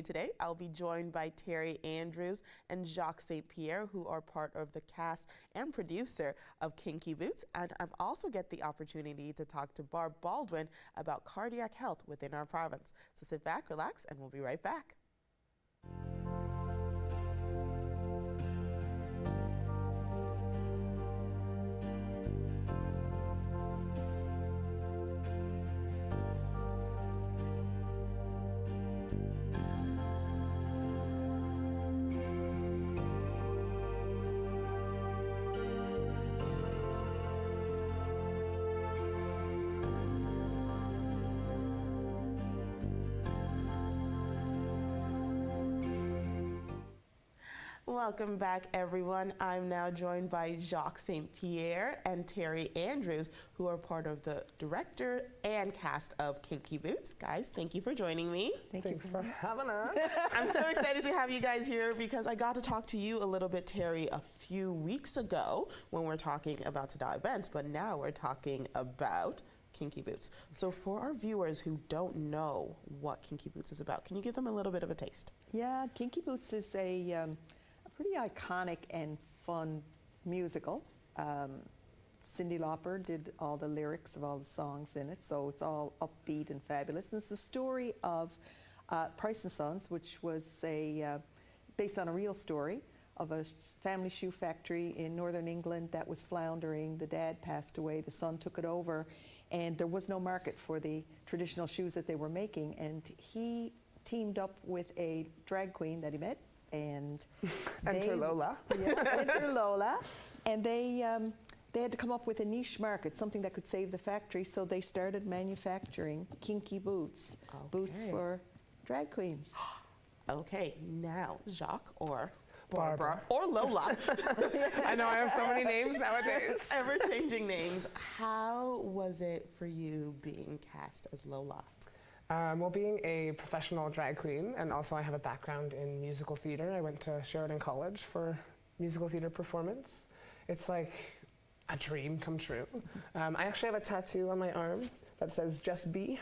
Today, I'll be joined by Terri Andrews and Jacques St-Pierre, who are part of the cast and producer of Kinky Boots. And I also get the opportunity to talk to Barb Baldwin about cardiac health within our province. So sit back, relax, and we'll be right back. Welcome back, everyone. I'm now joined by Jacques St-Pierre and Terri Andrews, who are part of the director and cast of Kinky Boots. Guys, thank you for joining me. Thanks for having us. I'm so excited to have you guys here because I got to talk to you a little bit, Terri, a few weeks ago when we're talking about TaDa events, but now we're talking about Kinky Boots. So for our viewers who don't know what Kinky Boots is about, can you give them a little bit of a taste? Yeah, Kinky Boots is a pretty iconic and fun musical. Cyndi Lauper did all the lyrics of all the songs in it, so it's all upbeat and fabulous. And it's the story of Price and Sons, which was based on a real story of a family shoe factory in northern England that was floundering. The dad passed away, the son took it over, and there was no market for the traditional shoes that they were making. And he teamed up with a drag queen that he met, and enter Lola. Yeah, enter Lola, and they had to come up with a niche market, something that could save the factory. So they started manufacturing kinky boots, boots for drag queens. Okay, now Jacques or Barbra or Lola. I know I have so many names nowadays. Ever-changing names. How was it for you being cast as Lola? Well, being a professional drag queen, and also I have a background in musical theater. I went to Sheridan College for musical theater performance. It's like a dream come true. I actually have a tattoo on my arm that says "Just Be,"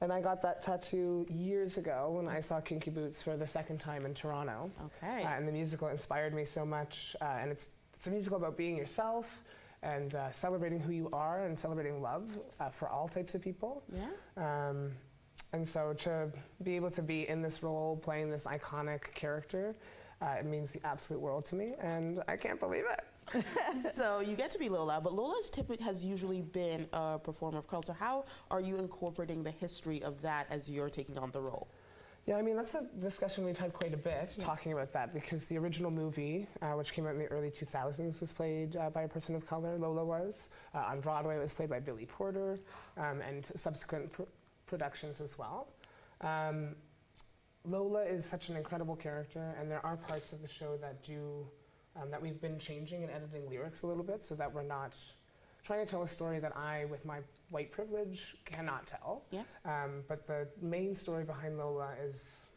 and I got that tattoo years ago when I saw Kinky Boots for the second time in Toronto. Okay. And the musical inspired me so much, and it's a musical about being yourself and celebrating who you are and celebrating love for all types of people. Yeah. And so to be able to be in this role, playing this iconic character, it means the absolute world to me, and I can't believe it. So you get to be Lola, but Lola has usually been a performer of color. So how are you incorporating the history of that as you're taking on the role? Yeah, I mean, that's a discussion we've had quite a bit, talking about that, because the original movie, which came out in the early 2000s, was played by a person of color, Lola was. On Broadway, it was played by Billy Porter, and subsequent productions as well. Lola is such an incredible character, and there are parts of the show that that we've been changing and editing lyrics a little bit so that we're not trying to tell a story that I, with my white privilege, cannot tell. Yeah. But the main story behind Lola is,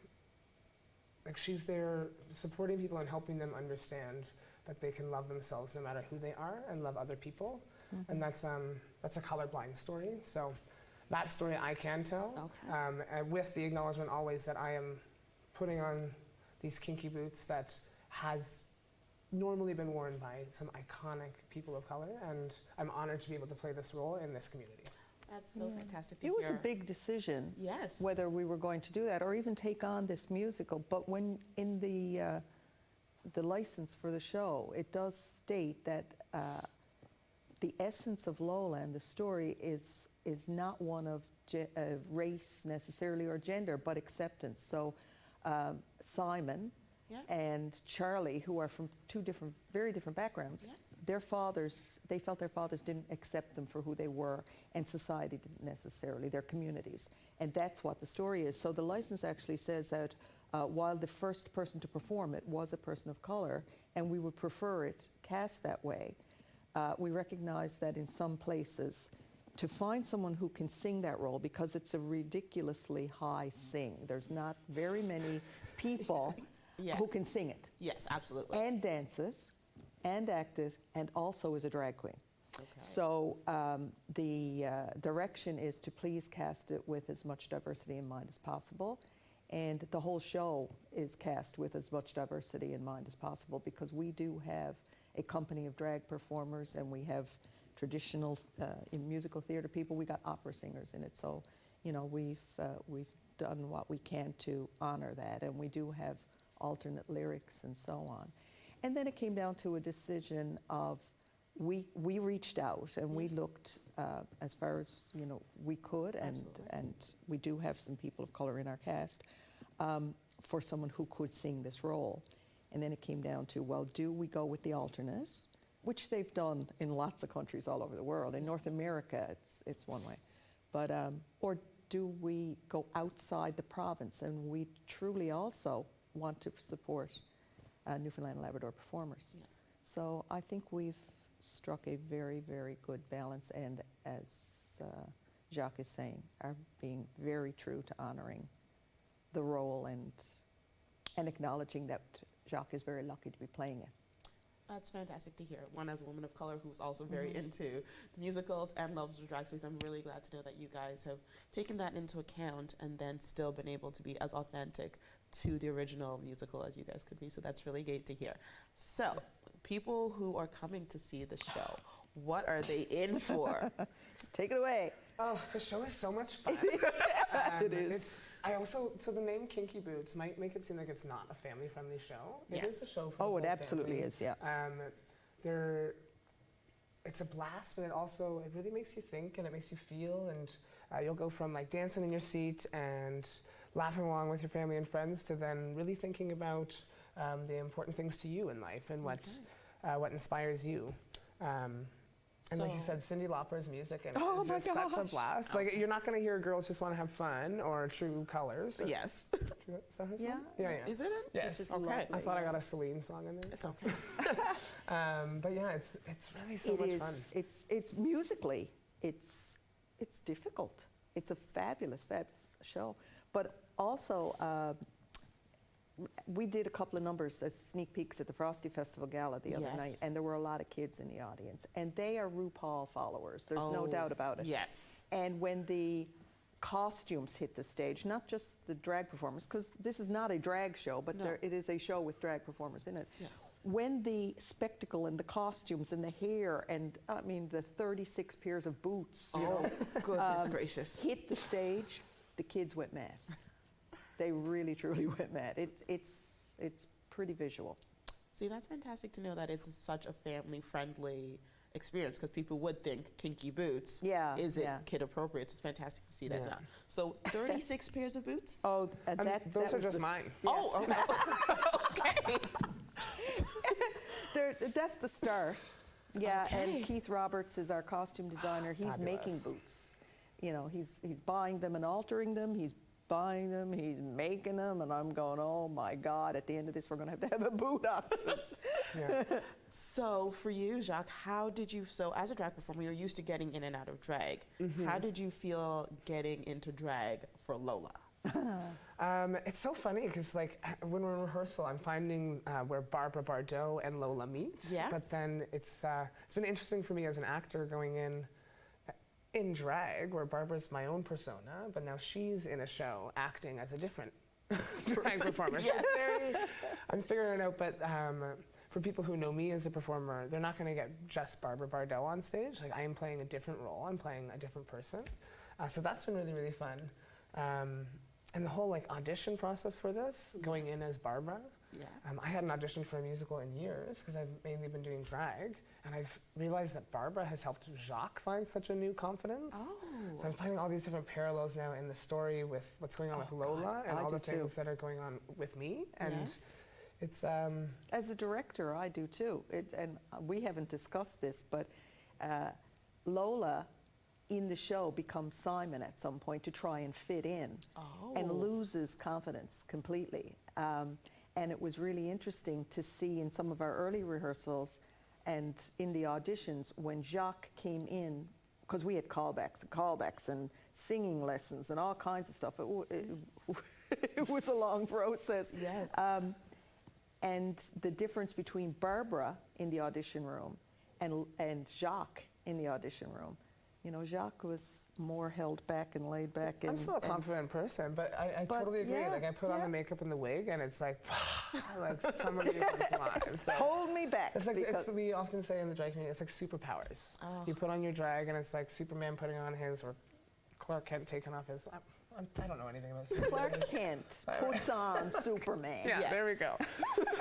like, she's there supporting people and helping them understand that they can love themselves no matter who they are and love other people. Mm-hmm. And that's a colorblind story. So that story I can tell, and with the acknowledgement always that I am putting on these kinky boots that has normally been worn by some iconic people of color, and I'm honored to be able to play this role in this community. That's so fantastic to hear. It was a big decision, yes, whether we were going to do that or even take on this musical. But when in the license for the show, it does state that the essence of Lola and the story is not one of race necessarily or gender, but acceptance. So Simon and Charlie, who are from two very different backgrounds, they felt their fathers didn't accept them for who they were, and society didn't necessarily, their communities. And that's what the story is. So the license actually says that while the first person to perform it was a person of color, and we would prefer it cast that way, we recognize that in some places, to find someone who can sing that role, because it's a ridiculously high sing. There's not very many people who can sing it. Yes, absolutely. And dance it, and act it, and also is a drag queen. Okay. So the direction is to please cast it with as much diversity in mind as possible. And the whole show is cast with as much diversity in mind as possible, because we do have a company of drag performers, and we have traditional in musical theater people. We got opera singers in it, so you know we've done what we can to honor that, and we do have alternate lyrics and so on. And then it came down to a decision of we reached out and we looked as far as we could, and we do have some people of color in our cast for someone who could sing this role. And then it came down to, well, do we go with the alternate, which they've done in lots of countries all over the world. In North America, it's one way, but or do we go outside the province? And we truly also want to support Newfoundland and Labrador performers. Yeah. So I think we've struck a very, very good balance, and as Jacques is saying, are being very true to honoring the role and acknowledging that Jacques is very lucky to be playing it. That's fantastic to hear. One as a woman of color who's also very into the musicals and loves the drag space. I'm really glad to know that you guys have taken that into account and then still been able to be as authentic to the original musical as you guys could be. So that's really great to hear. So, people who are coming to see the show, what are they in for? Take it away. Oh, the show is so much fun. It is. So the name Kinky Boots might make it seem like it's not a family-friendly show. It is a show for the Oh, whole it absolutely family. is, yeah. It's a blast, but it really makes you think and it makes you feel, and you'll go from like dancing in your seat and laughing along with your family and friends to then really thinking about the important things to you in life and what inspires you. And like you said, Cyndi Lauper's music and it's just such a blast. Like you're not going to hear girls just want to have fun or True Colors. Yes. Is that her song? Yeah. Is it? Yes. Okay. Lovely, I thought I got a Celine song in there. It's okay. But yeah, it's really so much fun. It's musically, it's difficult. It's a fabulous show. But also, we did a couple of numbers as sneak peeks at the Frosty Festival Gala the other night, and there were a lot of kids in the audience. And they are RuPaul followers. There's no doubt about it. Yes. And when the costumes hit the stage, not just the drag performers, because this is not a drag show, but it is a show with drag performers in it. Yes. When the spectacle and the costumes and the hair and, I mean, the 36 pairs of boots, Goodness gracious. hit the stage, the kids went mad. They really, truly went mad. It's pretty visual. See, that's fantastic to know that it's such a family-friendly experience, because people would think Kinky Boots isn't kid-appropriate. It's fantastic to see that now. So 36 pairs of boots? Oh, those are just mine. Yeah. Oh, okay. That's the start. Yeah, Okay. and Keith Roberts is our costume designer. He's making boots. You know, he's buying them and altering them. He's buying them, he's making them, and I'm going, oh my God, at the end of this, we're going to have a boot option. So for you, Jacques, how did you, as a drag performer, you're used to getting in and out of drag. How did you feel getting into drag for Lola? It's so funny because like when we're in rehearsal, I'm finding where Barbra, Bardot, and Lola meet. Yeah. But then it's been interesting for me as an actor going in drag, where Barbara's my own persona, but now she's in a show acting as a different drag performer. Yes. So I'm figuring it out, but for people who know me as a performer, they're not going to get just Barbra Bardot on stage. Like I am playing a different role, I'm playing a different person. So that's been really, really fun. And the whole like audition process for this, going in as Barbra, I hadn't auditioned for a musical in years because I've mainly been doing drag. And I've realized that Barbra has helped Jacques find such a new confidence. Oh. So I'm finding all these different parallels now in the story with what's going on with Lola and all the things that are going on with me. And it's... As a director, I do too. And we haven't discussed this, but Lola in the show becomes Simon at some point to try and fit in and loses confidence completely. And it was really interesting to see in some of our early rehearsals and in the auditions when Jacques came in, because we had callbacks and singing lessons and all kinds of stuff. It was a long process. Yes. And the difference between Barbra in the audition room and Jacques in the audition room, You know, Jacques was more held back and laid back. I'm and, still a confident person, but I But totally agree. yeah, Like I put on yeah. the makeup and the wig, and it's like, like somebody comes alive. So hold me back. it's like because we often say in the drag community, it's like superpowers. Oh. You put on your drag, and it's like Superman putting on his, or Clark Kent taking off his. I don't know anything about Superman. Clark Kent puts on Superman. Yeah, Yes. there we go.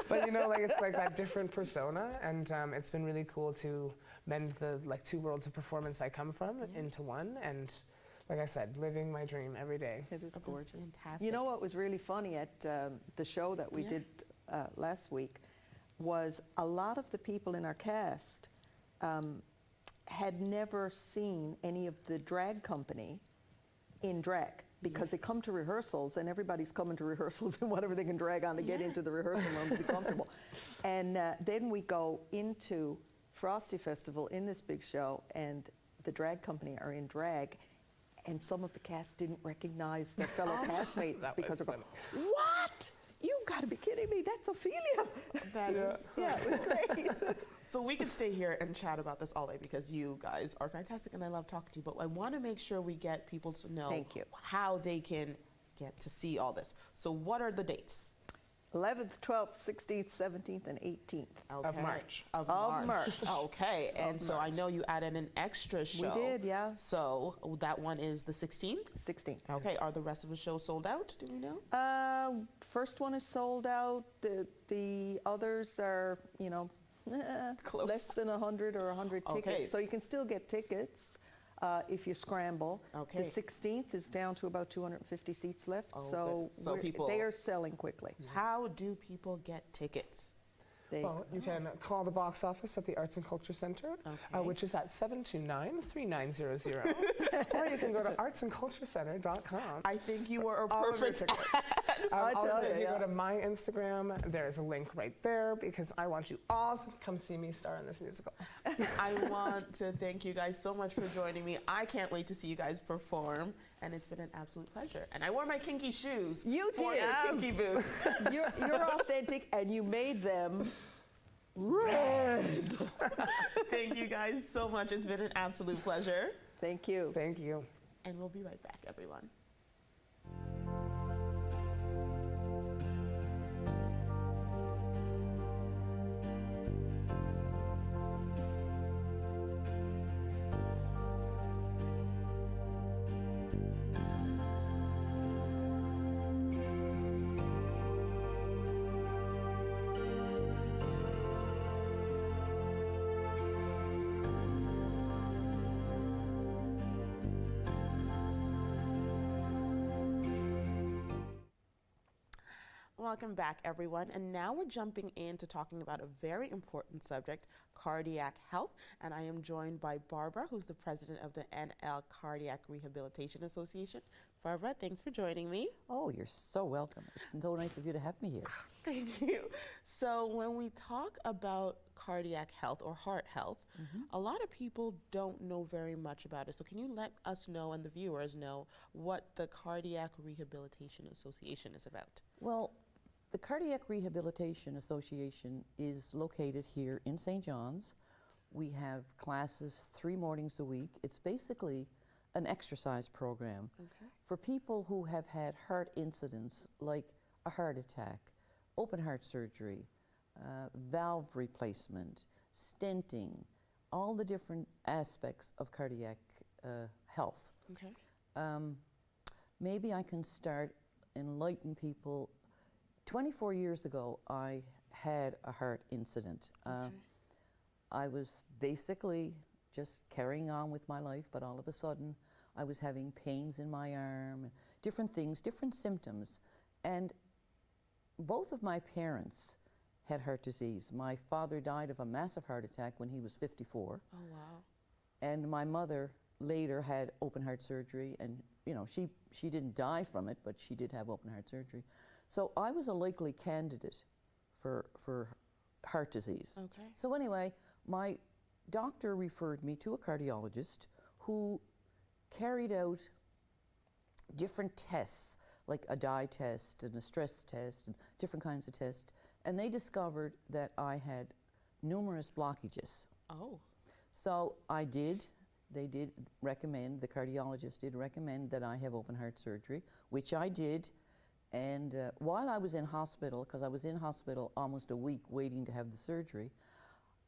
But you know, like it's like that different persona, and it's been really cool to mend the like two worlds of performance I come from into one, and like I said, living my dream every day. It is Oh, that's gorgeous. fantastic. You know what was really funny at the show that we Yeah. did last week was a lot of the people in our cast had never seen any of the drag company in drag because they come to rehearsals and everybody's coming to rehearsals and whatever they can drag on to get into the rehearsal room to be comfortable. And then we go into Frosty Festival in this big show and the drag company are in drag and some of the cast didn't recognize their fellow castmates That because was they're going, what? You gotta be kidding me, that's Ophelia. That is Yeah, it was great. So we could stay here and chat about this all day because you guys are fantastic and I love talking to you, but I want to make sure we get people to know Thank you. how they can get to see all this. So what are the dates? 11th, 12th, 16th, 17th, and 18th. Of March. Of Of March. Okay, and so I know you added an extra show. We did, yeah. So that one is the 16th? 16th. Okay, are the rest of the shows sold out? Do we know? First one is sold out. The others are, you know, Close. less than 100 or 100 Okay. tickets. So you can still get tickets if you scramble. Okay. The 16th is down to about 250 seats left. Okay. So, So people- they are selling quickly. How do people get tickets? They, Well, you can call the box office at the Arts and Culture Center, Okay. which is at 729-3900, or you can go to artsandculturecenter.com. I think you were a All of your perfect tickets. I Also, tell if you, you go yeah. to my Instagram, there's a link right there because I want you all to come see me star in this musical. I want to thank you guys so much for joining me. I can't wait to see you guys perform, and it's been an absolute pleasure. And I wore my kinky shoes. You for did. your kinky boots. you're authentic and you made them red. Thank you guys so much. It's been an absolute pleasure. Thank you. Thank you. And we'll be right back, everyone. Welcome back, everyone. And now we're jumping into talking about a very important subject, cardiac health. And I am joined by Barbara, who's the president of the NL Cardiac Rehabilitation Association. Barbara, thanks for joining me. Oh, you're so welcome. It's so nice of you to have me here. Thank you. So when we talk about cardiac health or heart health, a lot of people don't know very much about it. So can you let us know and the viewers know what the Cardiac Rehabilitation Association is about? Well, the Cardiac Rehabilitation Association is located here in St. John's. We have classes 3 mornings a week. It's basically an exercise program for people who have had heart incidents like a heart attack, open heart surgery, valve replacement, stenting, all the different aspects of cardiac health. Okay. Maybe I can start enlighten people. 24 years ago, I had a heart incident. I was basically just carrying on with my life, but all of a sudden, I was having pains in my arm, different things, different symptoms. And both of my parents had heart disease. My father died of a massive heart attack when he was 54. Oh, wow. And my mother later had open heart surgery, and you know, she didn't die from it, but she did have open heart surgery. So I was a likely candidate for heart disease. Okay. So anyway, my doctor referred me to a cardiologist who carried out different tests, like a dye test and a stress test and different kinds of tests, and they discovered that I had numerous blockages. Oh. So I did they did recommend, the cardiologist did recommend that I have open heart surgery, which I did. And while I was in hospital, because I was in hospital almost a week waiting to have the surgery,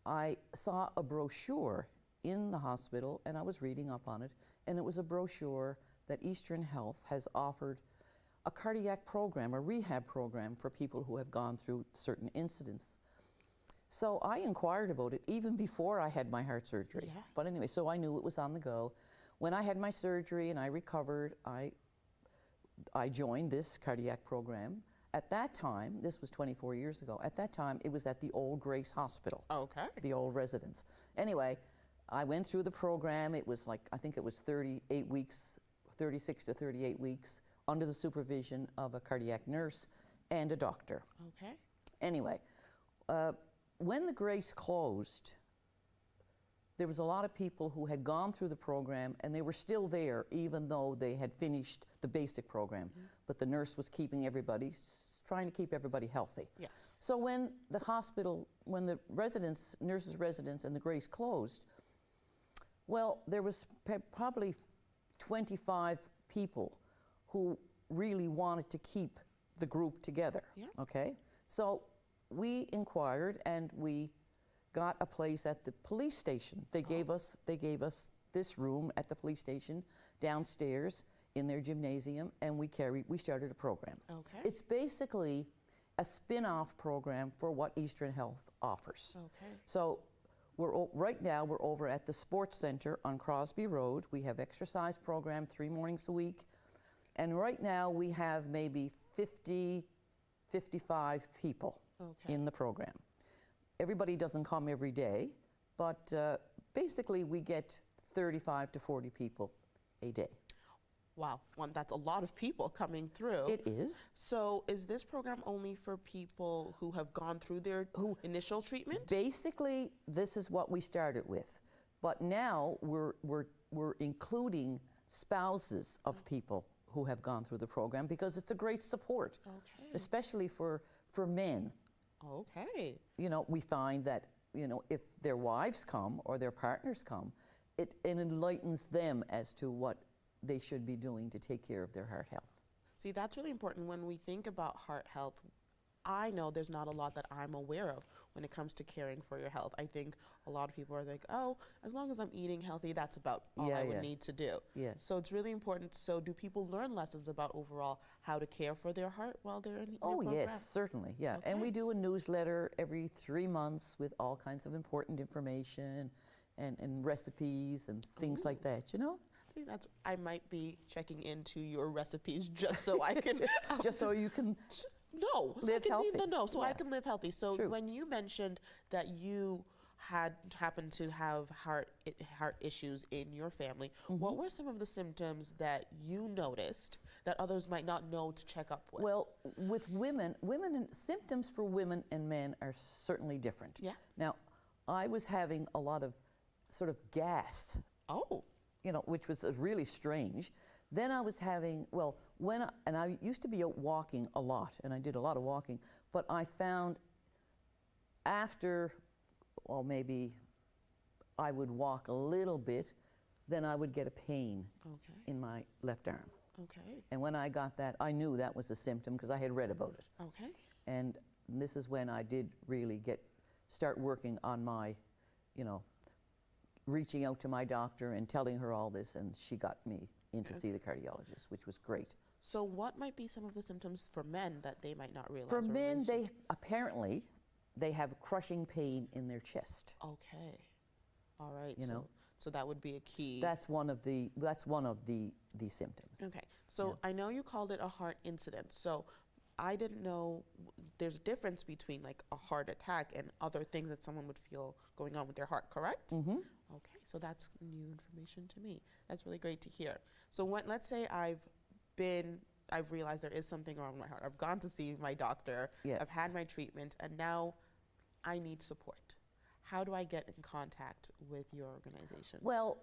I saw a brochure in the hospital, and I was reading up on it, and it was a brochure that Eastern Health has offered a cardiac program, a rehab program for people who have gone through certain incidents. So I inquired about it even before I had my heart surgery. Yeah. But anyway, so I knew it was on the go. When I had my surgery and I recovered, I joined this cardiac program. At that time, this was 24 years ago, at that time it was at the old Grace Hospital, Okay. the old residence. Anyway, I went through the program. It was like, I think it was 38 weeks, 36 to 38 weeks, under the supervision of a cardiac nurse and a doctor. Okay. Anyway, when the Grace closed, there was a lot of people who had gone through the program and they were still there even though they had finished the basic program. But the nurse was keeping everybody, trying to keep everybody healthy. Yes. So when the hospital, when the residence, nurses' residence and the Grace closed, well, there was probably 25 people who really wanted to keep the group together. Yeah. Okay? So we inquired and we got a place at the police station. They gave us this room at the police station downstairs in their gymnasium, and we started a program. Okay. It's basically a spin-off program for what Eastern Health offers. Okay. So right now we're over at the Sports Center on Crosby Road. We have exercise program 3 mornings a week. And right now we have maybe 50, 55 people Okay. in the program. Everybody doesn't come every day, but basically we get 35 to 40 people a day. Wow. That's a lot of people coming through. It is. So is this program only for people who have gone through their initial treatment? Basically, this is what we started with. But now we're including spouses of people who have gone through the program because it's a great support, Okay. especially for men. Okay. You know, we find that, you know, if their wives come or their partners come, it enlightens them as to what they should be doing to take care of their heart health. See, that's really important when we think about heart health. I know there's not a lot that I'm aware of when it comes to caring for your health. I think a lot of people are like, oh, as long as I'm eating healthy, that's about all I would need to do. Yes. So it's really important. So do people learn lessons about overall how to care for their heart while they're in your Oh, program? yes, certainly, yeah. And we Okay. do a newsletter every 3 months with all kinds of important information and recipes and things like that, you know? See, I might be checking into your recipes just so I can Just so you can No, so live I can healthy. so I Yeah. can live healthy. So True. when you mentioned that you happened to have heart issues in your family, Mm-hmm. what were some of the symptoms that you noticed that others might not know to check up with? Well, with women and symptoms for women and men are certainly different. Yeah. Now, I was having a lot of sort of gas, Oh, you know, which was really strange. Then I was having, and I used to be out walking a lot, and I did a lot of walking, but I found after, well, maybe I would walk a little bit, then I would get a pain okay, in my left arm. okay, And when I got that, I knew that was a symptom because I had read about it. okay. And this is when I did really start working on my, you know, reaching out to my doctor and telling her all this, and she got me in to see the cardiologist, which was great. So what might be some of the symptoms for men that they might not realize? For or men, reason- they have crushing pain in their chest. Okay, all right. You know. So that would be a key. That's one of the symptoms. Okay, so I know you called it a heart incident. So I didn't know there's a difference between like a heart attack and other things that someone would feel going on with their heart, correct? Mm-hmm. Okay, so that's new information to me. That's really great to hear. So let's say I've realized there is something wrong with my heart. I've gone to see my doctor. Yeah. I've had my treatment, and now I need support. How do I get in contact with your organization? Well,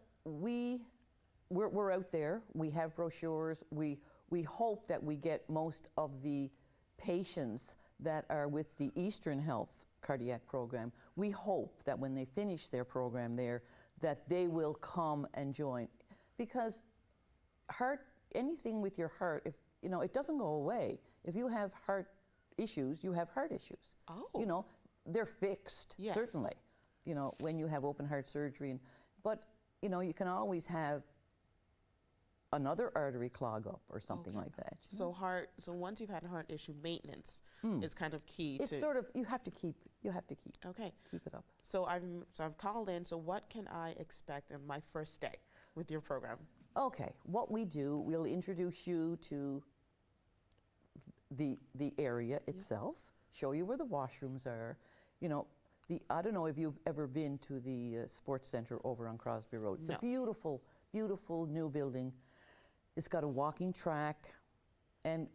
we're out there. We have brochures. We hope that we get most of the patients that are with the Eastern Health cardiac program. We hope that when they finish their program there, that they will come and join. Because anything with your heart, if you know, it doesn't go away. If you have heart issues, you have heart issues. Oh. You know, they're fixed, Yes. certainly, you know, when you have open heart surgery. But, you know, you can always have another artery clog up or something like that. you know. So once you've had a heart issue, maintenance is kind of key It's to. sort of, you have to keep Okay. it up. So I've called in. So what can I expect on my first day with your program? Okay, what we do, we'll introduce you to the area itself, show you where the washrooms are. You know, I don't know if you've ever been to the sports center over on Crosby Road. It's No. a beautiful, beautiful new building. It's got a walking track, and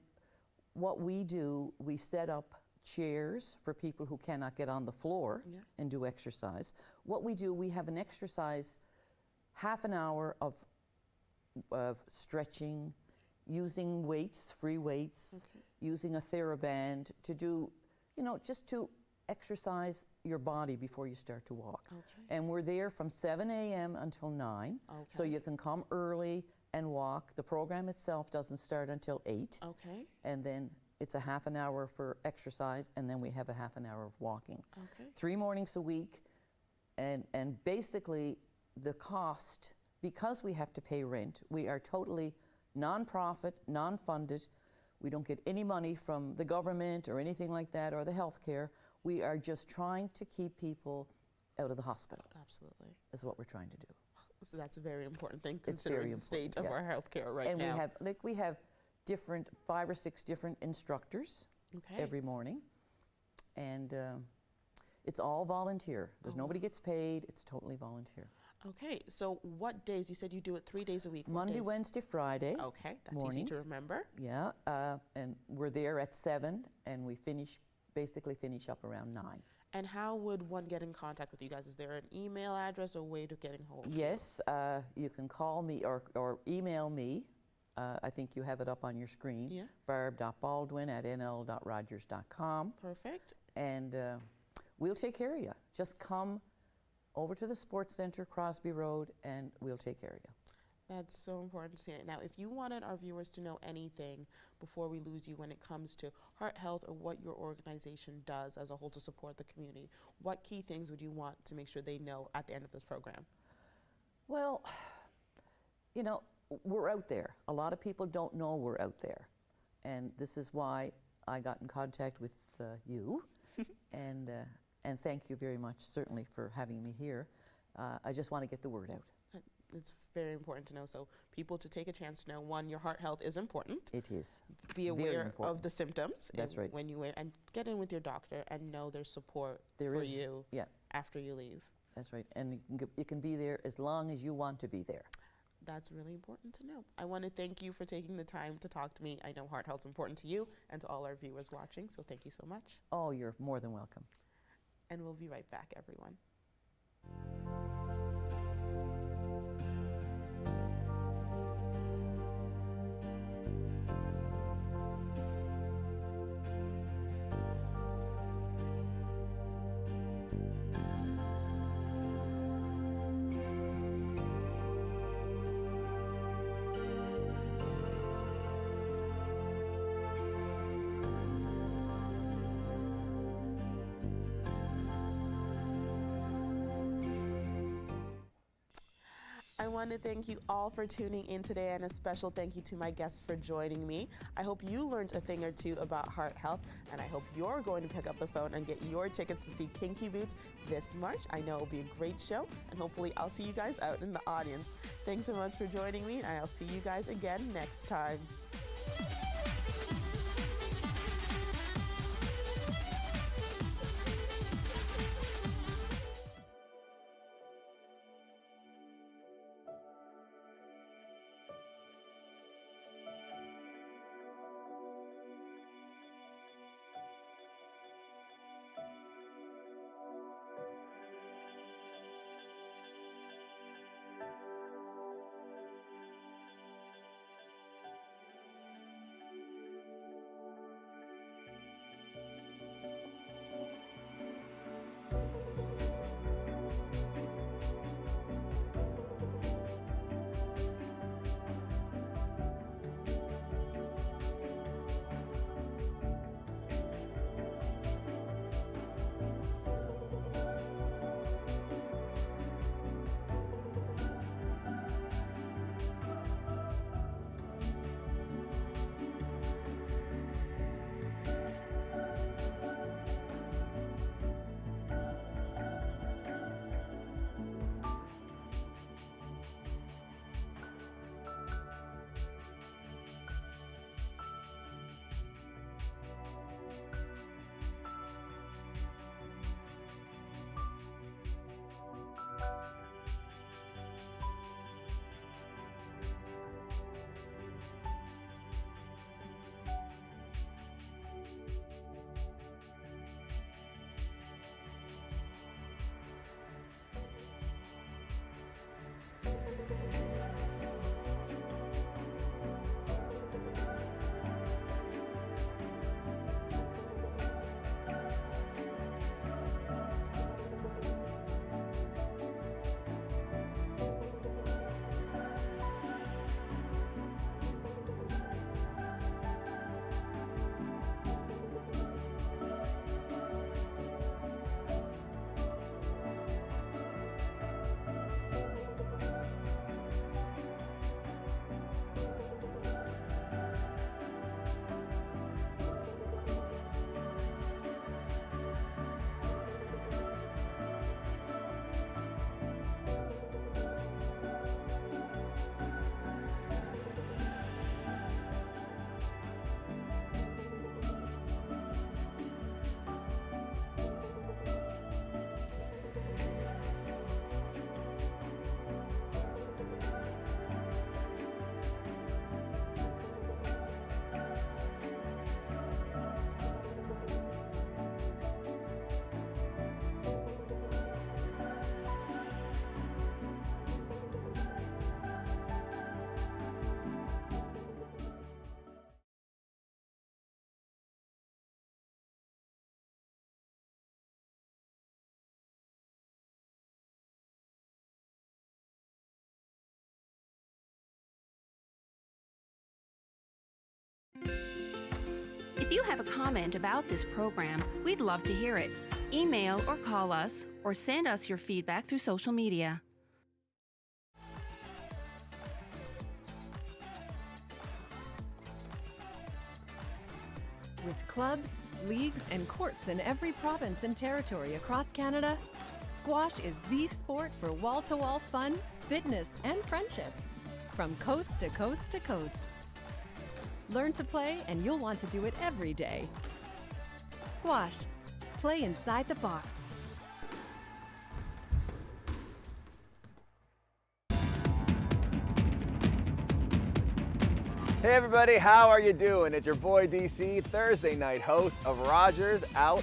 what we do, we set up chairs for people who cannot get on the floor Yeah. and do exercise. What we do, we have an exercise, half an hour of stretching, using weights, free weights, using a TheraBand to do, you know, just to exercise your body before you start to walk. Okay. And we're there from 7 a.m. until 9. So Okay. you can come early and walk. The program itself doesn't start until 8. Okay. And then it's a half an hour for exercise, and then we have a half an hour of walking. Okay. 3 mornings a week, and basically the cost, because we have to pay rent, we are totally non-profit, non-funded. We don't get any money from the government or anything like that, or the health care. We are just trying to keep people out of the hospital, Absolutely. is what we're trying to do. So that's a very important thing It's considering very the state of important, our healthcare right And now. we have 5 or 6 different instructors Okay. every morning, and it's all volunteer. There's nobody gets paid. It's totally volunteer. Okay. So what days? You said you do it 3 days a week. What Monday, days? Wednesday, Friday. Okay. That's easy to mornings. remember. Yeah, and we're there at 7, and we basically finish up around 9. And how would one get in contact with you guys? Is there an email address or way to getting hold of you? Yes, you can call me or email me. I think you have it up on your screen. Yeah. barb.baldwin@nl.rogers.com. Perfect. And we'll take care of you. Just come over to the Sports Center, Crosby Road, and we'll take care of you. That's so important to see. Now, if you wanted our viewers to know anything before we lose you when it comes to heart health or what your organization does as a whole to support the community, what key things would you want to make sure they know at the end of this program? Well, you know, we're out there. A lot of people don't know we're out there. And this is why I got in contact with you. and thank you very much, certainly, for having me here. I just want to get the word out. It's very important to know. So people to take a chance to know, one, your heart health is important. It is. Be Very aware important. of the symptoms. That's right. When you and get in with your doctor and know there's support There for is, you yeah, after you leave. that's right. And you can be there as long as you want to be there. That's really important to know. I want to thank you for taking the time to talk to me. I know heart health is important to you and to all our viewers watching, so thank you so much. Oh, you're more than welcome. And we'll be right back, everyone. I want to thank you all for tuning in today, and a special thank you to my guests for joining me. I hope you learned a thing or two about heart health, and I hope you're going to pick up the phone and get your tickets to see Kinky Boots this March. I know it'll be a great show, and hopefully I'll see you guys out in the audience. Thanks so much for joining me, and I'll see you guys again next time. you have a comment about this program, we'd love to hear it. Email or call us, or send us your feedback through social media. With clubs, leagues, and courts in every province and territory across Canada, squash is the sport for wall-to-wall fun, fitness, and friendship. From coast to coast to coast. Learn to play and you'll want to do it every day. Squash. Play inside the box. Hey everybody, how are you doing? It's your boy DC, Thursday night host of Rogers Out